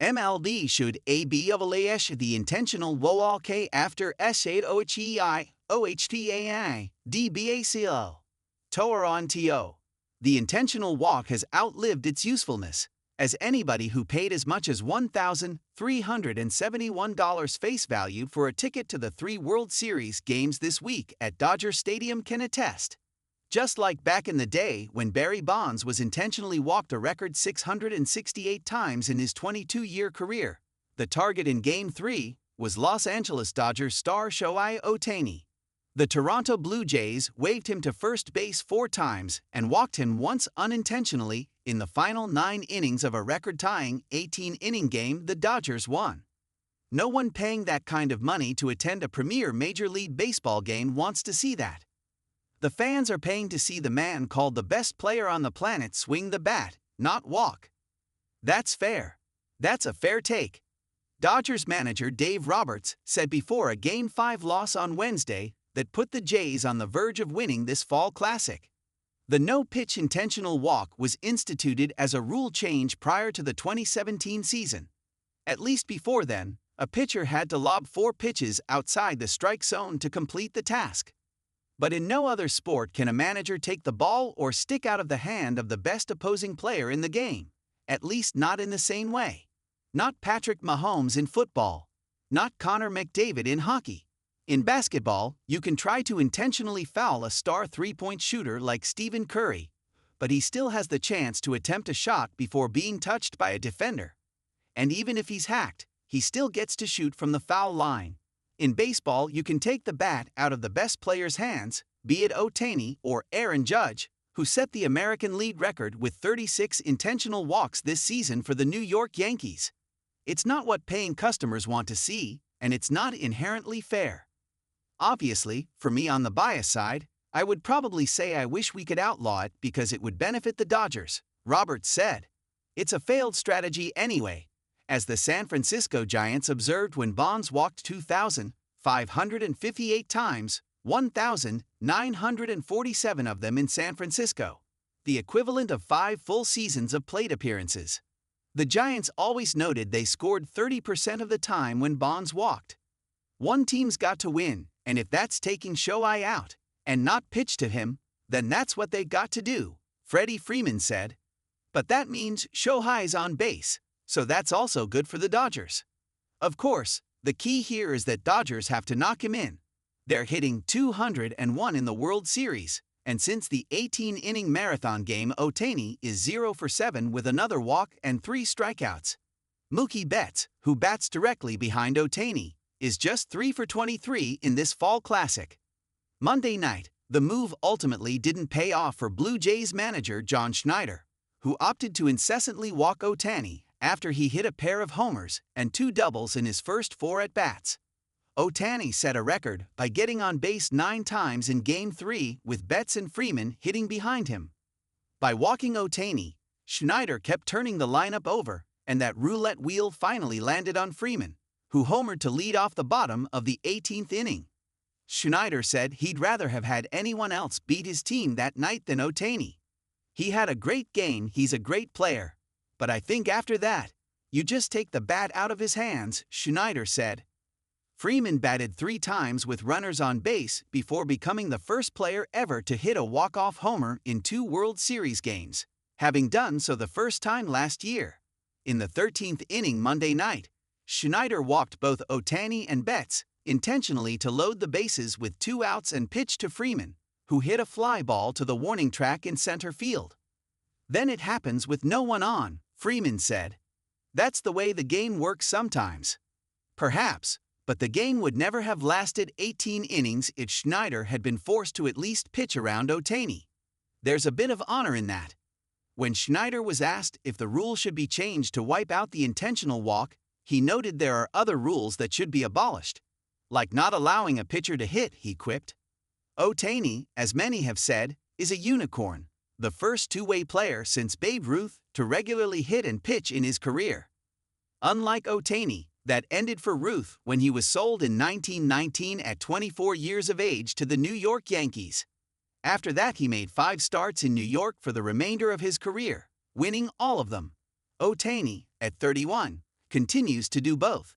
MLB should abolish the intentional walk after Shohei Ohtani Debacle. Toronto. The intentional walk has outlived its usefulness, as anybody who paid as much as $1,371 face value for a ticket to the 3 World Series games this week at Dodger Stadium can attest. Just like back in the day when Barry Bonds was intentionally walked a record 668 times in his 22-year career, the target in Game 3 was Los Angeles Dodgers star Shohei Ohtani. The Toronto Blue Jays waved him to first base 4 times and walked him once unintentionally in the final 9 innings of a record-tying 18-inning game the Dodgers won. No one paying that kind of money to attend a premier Major League Baseball game wants to see that. The fans are paying to see the man called the best player on the planet swing the bat, not walk. That's fair. That's a fair take. Dodgers manager Dave Roberts said before a Game 5 loss on Wednesday that put the Jays on the verge of winning this fall classic. The no-pitch intentional walk was instituted as a rule change prior to the 2017 season. At least before then, a pitcher had to lob 4 pitches outside the strike zone to complete the task. But in no other sport can a manager take the ball or stick out of the hand of the best opposing player in the game, at least not in the same way. Not Patrick Mahomes in football. Not Connor McDavid in hockey. In basketball, you can try to intentionally foul a star 3-point shooter like Stephen Curry, but he still has the chance to attempt a shot before being touched by a defender. And even if he's hacked, he still gets to shoot from the foul line. In baseball, you can take the bat out of the best player's hands, be it Ohtani or Aaron Judge, who set the American League record with 36 intentional walks this season for the New York Yankees. It's not what paying customers want to see, and it's not inherently fair. Obviously, for me on the bias side, I would probably say I wish we could outlaw it because it would benefit the Dodgers, Roberts said. It's a failed strategy anyway, as the San Francisco Giants observed when Bonds walked 2,558 times, 1,947 of them in San Francisco, the equivalent of 5 full seasons of plate appearances. The Giants always noted they scored 30% of the time when Bonds walked. One team's got to win, and if that's taking Shohei out and not pitch to him, then that's what they got to do, Freddie Freeman said. But that means Shohei's on base, so that's also good for the Dodgers. Of course, the key here is that Dodgers have to knock him in. They're hitting .201 in the World Series, and since the 18-inning marathon game, Ohtani is 0 for 7 with another walk and 3 strikeouts. Mookie Betts, who bats directly behind Ohtani, is just 3 for 23 in this fall classic. Monday night, the move ultimately didn't pay off for Blue Jays manager John Schneider, who opted to incessantly walk Ohtani after he hit a pair of homers and 2 doubles in his first 4 at-bats. Ohtani set a record by getting on base 9 times in Game 3 with Betts and Freeman hitting behind him. By walking Ohtani, Schneider kept turning the lineup over, and that roulette wheel finally landed on Freeman, who homered to lead off the bottom of the 18th inning. Schneider said he'd rather have had anyone else beat his team that night than Ohtani. He had a great game, he's a great player. But I think after that, you just take the bat out of his hands, Schneider said. Freeman batted 3 times with runners on base before becoming the first player ever to hit a walk-off homer in 2 World Series games, having done so the first time last year. In the 13th inning Monday night, Schneider walked both Ohtani and Betts intentionally to load the bases with 2 outs and pitched to Freeman, who hit a fly ball to the warning track in center field. Then it happens with no one on, Freeman said. That's the way the game works sometimes. Perhaps, but the game would never have lasted 18 innings if Schneider had been forced to at least pitch around Ohtani. There's a bit of honor in that. When Schneider was asked if the rule should be changed to wipe out the intentional walk, he noted there are other rules that should be abolished, like not allowing a pitcher to hit, he quipped. Ohtani, as many have said, is a unicorn, the first two-way player since Babe Ruth to regularly hit and pitch in his career. Unlike Ohtani, that ended for Ruth when he was sold in 1919 at 24 years of age to the New York Yankees. After that he made 5 starts in New York for the remainder of his career, winning all of them. Ohtani, at 31, continues to do both.